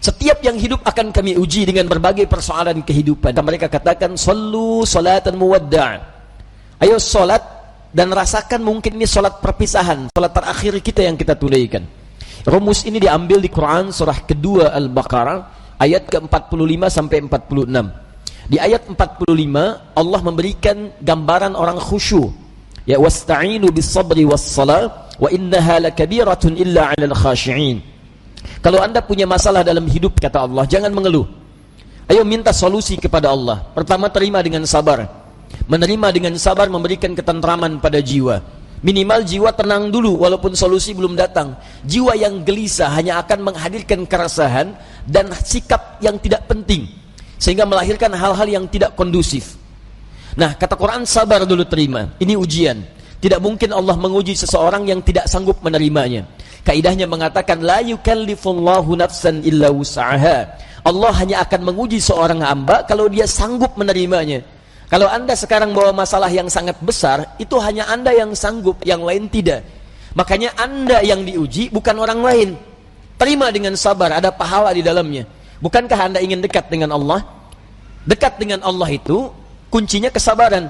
Setiap yang hidup akan kami uji dengan berbagai persoalan kehidupan. Mereka katakan, sallu salatan muwadda'. Ayo salat dan rasakan mungkin ini salat perpisahan, salat terakhir kita yang kita tunaikan. Rumus ini diambil di Quran surah kedua Al-Baqarah ayat ke-45 sampai 46. Di ayat 45 Allah memberikan gambaran orang khusyuk. Ya, wasta'inu bis-sabri was-salah wa innaha lakabiratun illa 'alal khashi'in. Kalau Anda punya masalah dalam hidup, kata Allah, jangan mengeluh. Ayo minta solusi kepada Allah. Pertama, terima dengan sabar. Menerima dengan sabar memberikan ketentraman pada jiwa. Minimal jiwa tenang dulu walaupun solusi belum datang. Jiwa yang gelisah hanya akan menghadirkan keresahan dan sikap yang tidak penting, sehingga melahirkan hal-hal yang tidak kondusif. Nah, kata Quran, sabar dulu, terima. Ini ujian. Tidak mungkin Allah menguji seseorang yang tidak sanggup menerimanya. Kaidahnya mengatakan, la yukallifullahu nafsan illa wus'aha. Allah hanya akan menguji seorang hamba kalau dia sanggup menerimanya. Kalau Anda sekarang bawa masalah yang sangat besar, itu hanya Anda yang sanggup, yang lain tidak. Makanya Anda yang diuji, bukan orang lain. Terima dengan sabar, ada pahala di dalamnya. Bukankah Anda ingin dekat dengan Allah? Dekat dengan Allah itu kuncinya kesabaran.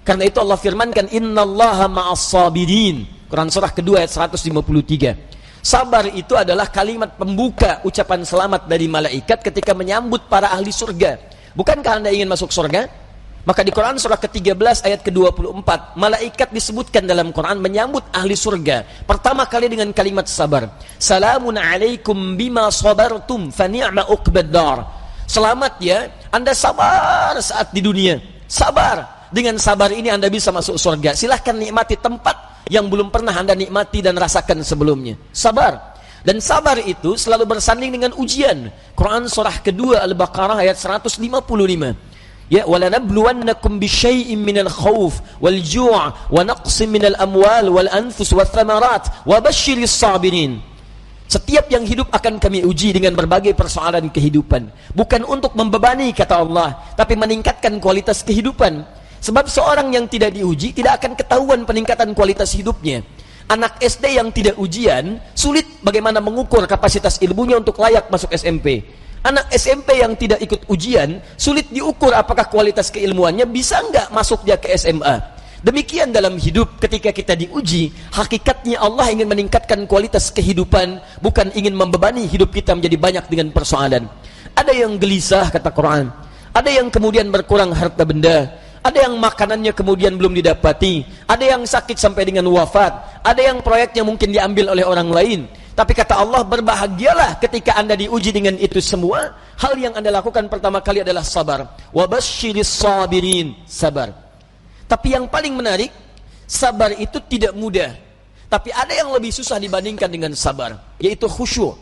Karena itu Allah firmankan, innallaha ma'as sabirin. Quran surah kedua ayat 153. Sabar itu adalah kalimat pembuka ucapan selamat dari malaikat ketika menyambut para ahli surga. Bukankah Anda ingin masuk surga? Maka di Quran surah ke-13 ayat ke-24, malaikat disebutkan dalam Quran menyambut ahli surga pertama kali dengan kalimat sabar. Salamun alaikum bima sabartum fa ni'ma uqbad dar. Selamat ya, Anda sabar saat di dunia. Sabar. Dengan sabar ini Anda bisa masuk surga. Silahkan nikmati tempat yang belum pernah Anda nikmati dan rasakan sebelumnya. Sabar. Dan sabar itu selalu bersanding dengan ujian. Quran surah kedua Al-Baqarah ayat 155. Ya, walanabluwannakum bisyai'in minal khauf wal ju' wa naqsin minal amwal wal anfus wath thamarat wa basyiris sabirin. Setiap yang hidup akan kami uji dengan berbagai persoalan kehidupan. Bukan untuk membebani, kata Allah, tapi meningkatkan kualitas kehidupan. Sebab seorang yang tidak diuji tidak akan ketahuan peningkatan kualitas hidupnya. Anak SD yang tidak ujian sulit bagaimana mengukur kapasitas ilmunya untuk layak masuk SMP. Anak SMP yang tidak ikut ujian sulit diukur apakah kualitas keilmuannya bisa enggak masuk dia ke SMA. Demikian dalam hidup, ketika kita diuji, hakikatnya Allah ingin meningkatkan kualitas kehidupan, bukan ingin membebani hidup kita menjadi banyak dengan persoalan. Ada yang gelisah, kata Quran. Ada yang kemudian berkurang harta benda. Ada yang makanannya kemudian belum didapati. Ada yang sakit sampai dengan wafat. Ada yang proyeknya mungkin diambil oleh orang lain. Tapi kata Allah, berbahagialah ketika Anda diuji dengan itu semua. Hal yang Anda lakukan pertama kali adalah sabar. Wa basyiris sabirin. Sabar. Tapi yang paling menarik, sabar itu tidak mudah. Tapi ada yang lebih susah dibandingkan dengan sabar, yaitu khusyuk.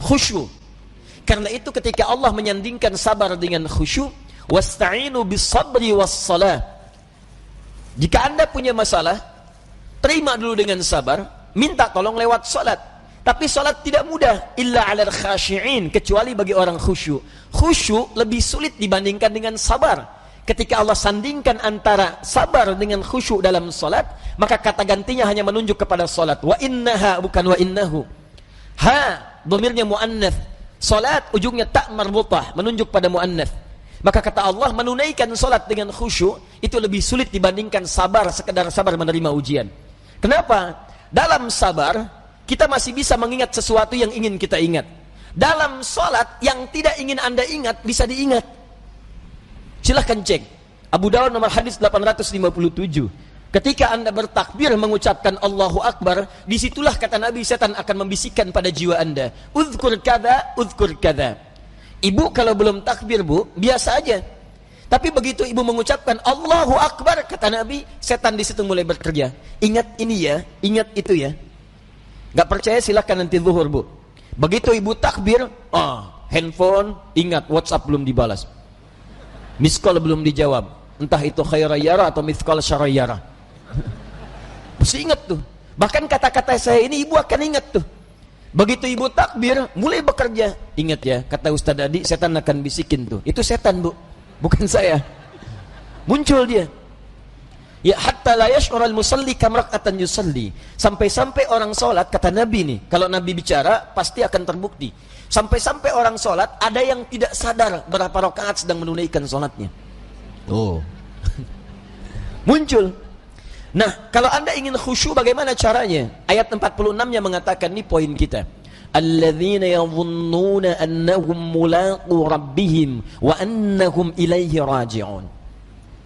Khusyuk. Karena itu ketika Allah menyandingkan sabar dengan khusyuk, wasta'inu bis-sabri was-salah. Jika Anda punya masalah, terima dulu dengan sabar, minta tolong lewat salat. Tapi salat tidak mudah, illa 'alal khashi'in, kecuali bagi orang khusyuk. Khusyuk lebih sulit dibandingkan dengan sabar. Ketika Allah sandingkan antara sabar dengan khusyuk dalam salat, maka kata gantinya hanya menunjuk kepada salat. Wa innaha, bukan wa innahu. Ha, dhamirnya muannats. Salat ujungnya tak marbutah, menunjuk pada muannats. Maka kata Allah, menunaikan salat dengan khusyuk itu lebih sulit dibandingkan sabar, sekedar sabar menerima ujian. Kenapa? Dalam sabar kita masih bisa mengingat sesuatu yang ingin kita ingat. Dalam salat yang tidak ingin Anda ingat bisa diingat. Silahkan cek Abu Dawud nomor hadis 857. Ketika Anda bertakbir mengucapkan Allahu Akbar, disitulah kata Nabi, setan akan membisikkan pada jiwa Anda, uzkur kada, uzkur kada. Ibu kalau belum takbir, Bu, biasa aja. Tapi begitu ibu mengucapkan Allahu Akbar, kata Nabi, setan di situ mulai bekerja. Ingat ini ya, ingat itu ya. Gak percaya silahkan nanti zuhur, Bu. Begitu ibu takbir, handphone, ingat WhatsApp belum dibalas. Miss call belum dijawab. Entah itu khairayara atau miss call syarayara. Mesti ingat tuh. Bahkan kata-kata saya ini ibu akan ingat tuh. Begitu ibu takbir, mulai bekerja. Ingat ya, kata Ustaz Adi, setan akan bisikin tuh. Itu setan, Bu, bukan saya. Muncul dia. Ya hatta la yash'ural musalli kam rak'atan yusalli. Sampai-sampai orang salat, kata Nabi nih, kalau Nabi bicara pasti akan terbukti. Sampai-sampai orang salat ada yang tidak sadar berapa rakaat sedang menunaikan salatnya. Oh. Muncul. Nah, kalau Anda ingin khusyuk bagaimana caranya? Ayat 46-nya mengatakan, ini poin kita. Alladzina yadhunnuna annahum mulaqu rabbihim wa annahum ilaihi raji'un.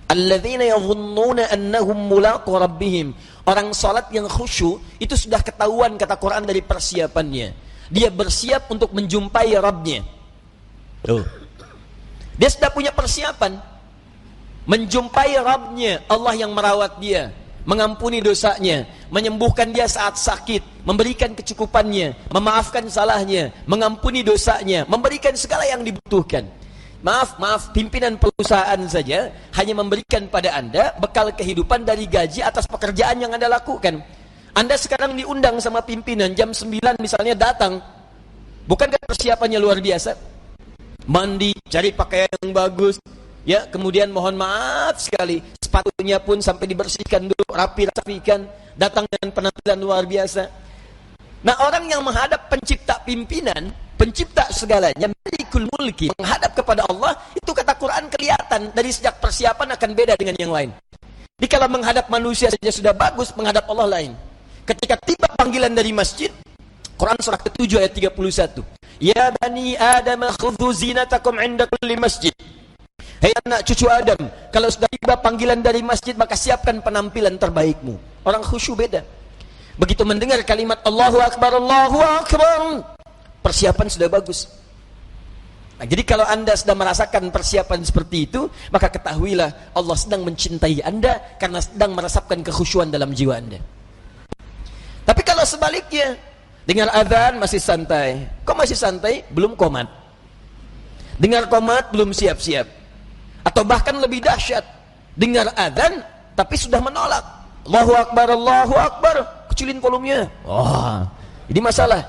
Alladzina yadhunnuna annahum mulaqu rabbihim. Orang salat yang khusyuk itu sudah ketahuan, kata Quran, dari persiapannya. Dia bersiap untuk menjumpai Rabbnya. Tuh. Dia sudah punya persiapan menjumpai Rabbnya, Allah yang merawat dia, mengampuni dosanya, menyembuhkan dia saat sakit, memberikan kecukupannya, memaafkan salahnya, mengampuni dosanya, memberikan segala yang dibutuhkan. Maaf, pimpinan perusahaan saja hanya memberikan pada Anda bekal kehidupan dari gaji atas pekerjaan yang Anda lakukan. Anda sekarang diundang sama pimpinan jam 9 misalnya datang. Bukankah persiapannya luar biasa? Mandi, cari pakaian yang bagus, ya, kemudian mohon maaf sekali, sepatunya pun sampai dibersihkan dulu, rapi-rapikan, datang dengan penampilan luar biasa. Nah, orang yang menghadap pencipta pimpinan, pencipta segalanya, Malikul Mulki, menghadap kepada Allah, itu kata Quran kelihatan dari sejak persiapan akan beda dengan yang lain. Jadi kalau menghadap manusia saja sudah bagus, menghadap Allah lain. Ketika tiba panggilan dari masjid, Quran surah ke-7 ayat 31. Ya bani Adam khudhu zinatakum 'inda kulli masjid. Hei anak cucu Adam, kalau sudah tiba panggilan dari masjid, maka siapkan penampilan terbaikmu. Orang khusyuk beda. Begitu mendengar kalimat Allahu Akbar, persiapan sudah bagus. Nah, jadi kalau Anda sudah merasakan persiapan seperti itu, maka ketahuilah Allah sedang mencintai Anda karena sedang meresapkan kekhusyuan dalam jiwa Anda. Tapi kalau sebaliknya, dengar azan masih santai. Kok masih santai? Belum qomat. Dengar qomat belum siap-siap. Atau bahkan lebih dahsyat, dengar azan tapi sudah menolak. Allahu Akbar, kecilin volumenya. Wah, ini masalah.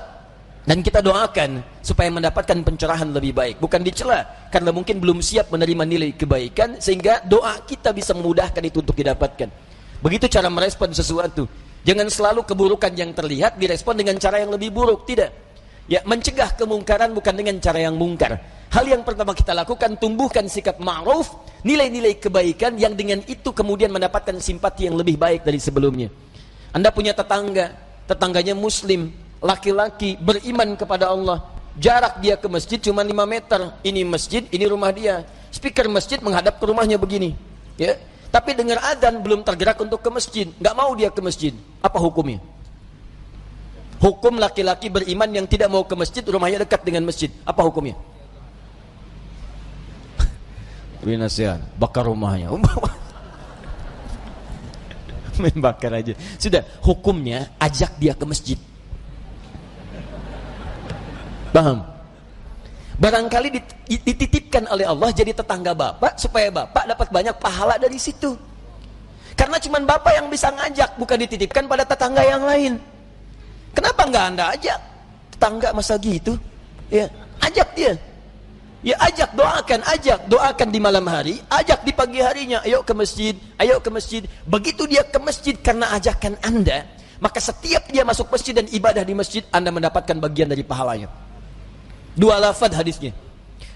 Dan kita doakan supaya mendapatkan pencerahan lebih baik, bukan dicela karena mungkin belum siap menerima nilai kebaikan, sehingga doa kita bisa memudahkan itu untuk didapatkan. Begitu cara merespon sesuatu. Jangan selalu keburukan yang terlihat direspon dengan cara yang lebih buruk, tidak. Ya, mencegah kemungkaran bukan dengan cara yang mungkar. Hal yang pertama kita lakukan, tumbuhkan sikap ma'ruf, nilai-nilai kebaikan yang dengan itu kemudian mendapatkan simpati yang lebih baik dari sebelumnya. Anda punya tetangga, tetangganya muslim, laki-laki, beriman kepada Allah. Jarak dia ke masjid cuma 5 meter. Ini masjid, ini rumah dia. Speaker masjid menghadap ke rumahnya begini. Ya. Tapi dengar adzan belum tergerak untuk ke masjid, nggak mau dia ke masjid. Apa hukumnya? Hukum laki-laki beriman yang tidak mau ke masjid, rumahnya dekat dengan masjid. Apa hukumnya? Beri nasihat, bakar rumahnya. Main bakar aja. Sudah, hukumnya ajak dia ke masjid. Paham? Barangkali dititipkan oleh Allah jadi tetangga bapak supaya bapak dapat banyak pahala dari situ. Karena cuma bapak yang bisa ngajak, bukan dititipkan pada tetangga yang lain. Kenapa nggak Anda ajak? Tetangga masa gitu? Ya, ajak dia. Ya ajak, doakan di malam hari, ajak di pagi harinya, ayo ke masjid, ayo ke masjid. Begitu dia ke masjid karena ajakan Anda, maka setiap dia masuk masjid dan ibadah di masjid, Anda mendapatkan bagian dari pahalanya. 2 lafaz hadisnya.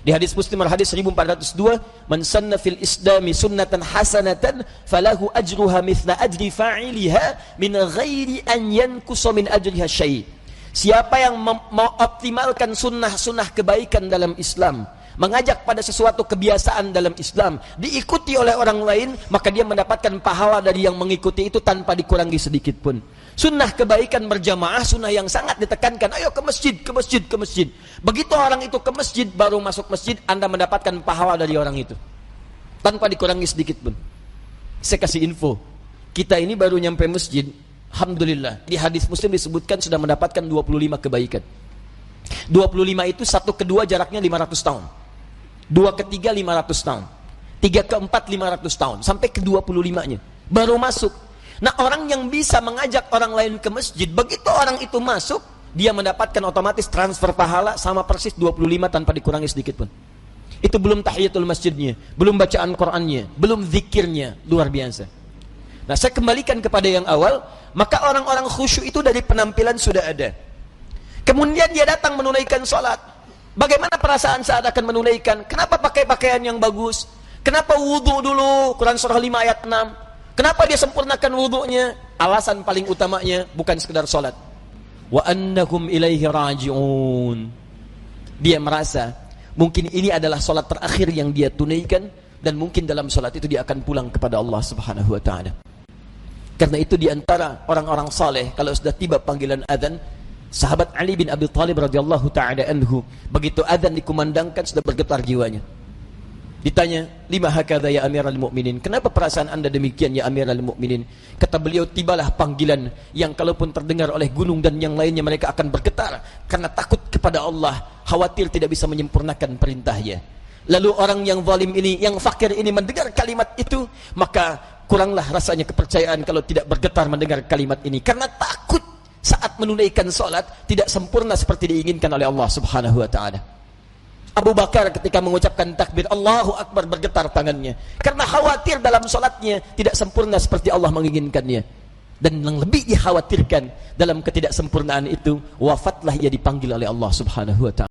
Di hadis Muslim hadis 1402, man sanna fil islami sunnatan hasanatan falahu ajruha mithla ajri fa'iliha min ghairi an yankusa min ajriha syai'. Siapa yang mengoptimalkan sunnah-sunnah kebaikan dalam Islam, mengajak pada sesuatu kebiasaan dalam Islam, diikuti oleh orang lain, maka dia mendapatkan pahala dari yang mengikuti itu tanpa dikurangi sedikit pun. Sunnah kebaikan berjamaah, sunnah yang sangat ditekankan. Ayo ke masjid, ke masjid, ke masjid. Begitu orang itu ke masjid, baru masuk masjid, Anda mendapatkan pahala dari orang itu tanpa dikurangi sedikit pun. Saya kasih info, kita ini baru nyampe masjid, alhamdulillah, di hadis Muslim disebutkan sudah mendapatkan 25 kebaikan. 25 itu 1 ke 2 jaraknya 500 tahun, 2 ke 3 500 tahun, 3 ke 4 500 tahun, sampai ke 25-nya baru masuk. Nah, orang yang bisa mengajak orang lain ke masjid, begitu orang itu masuk, dia mendapatkan otomatis transfer pahala sama persis 25 tanpa dikurangi sedikit pun. Itu belum tahiyatul masjidnya, belum bacaan Qur'annya, belum zikirnya, luar biasa. Nah, saya kembalikan kepada yang awal, maka orang-orang khusyuk itu dari penampilan sudah ada. Kemudian dia datang menunaikan sholat. Bagaimana perasaan saat akan menunaikan? Kenapa pakai pakaian yang bagus? Kenapa wudhu dulu? Quran surah 5 ayat 6. Kenapa dia sempurnakan wudhunya? Alasan paling utamanya bukan sekedar sholat. Wa annahum ilaihi raji'un. Dia merasa mungkin ini adalah sholat terakhir yang dia tunaikan, dan mungkin dalam sholat itu dia akan pulang kepada Allah Subhanahu wa ta'ala. Karena itu diantara orang-orang saleh, kalau sudah tiba panggilan adzan, sahabat Ali bin Abi Thalib radhiyallahu ta'ala anhu, begitu adzan dikumandangkan sudah bergetar jiwanya. Ditanya, lima hakadha ya amiral mu'minin, kenapa perasaan anda demikian ya amiral mu'minin? Kata beliau, tibalah panggilan yang kalaupun terdengar oleh gunung dan yang lainnya mereka akan bergetar karena takut kepada Allah, khawatir tidak bisa menyempurnakan perintahnya. Lalu orang yang zalim ini, yang fakir ini mendengar kalimat itu, maka kuranglah rasanya kepercayaan kalau tidak bergetar mendengar kalimat ini, karena takut saat menunaikan sholat tidak sempurna seperti diinginkan oleh Allah Subhanahu wa ta'ala. Abu Bakar ketika mengucapkan takbir Allahu Akbar bergetar tangannya karena khawatir dalam sholatnya tidak sempurna seperti Allah menginginkannya. Dan yang lebih dikhawatirkan dalam ketidaksempurnaan itu, wafatlah ia dipanggil oleh Allah Subhanahu wa ta'ala.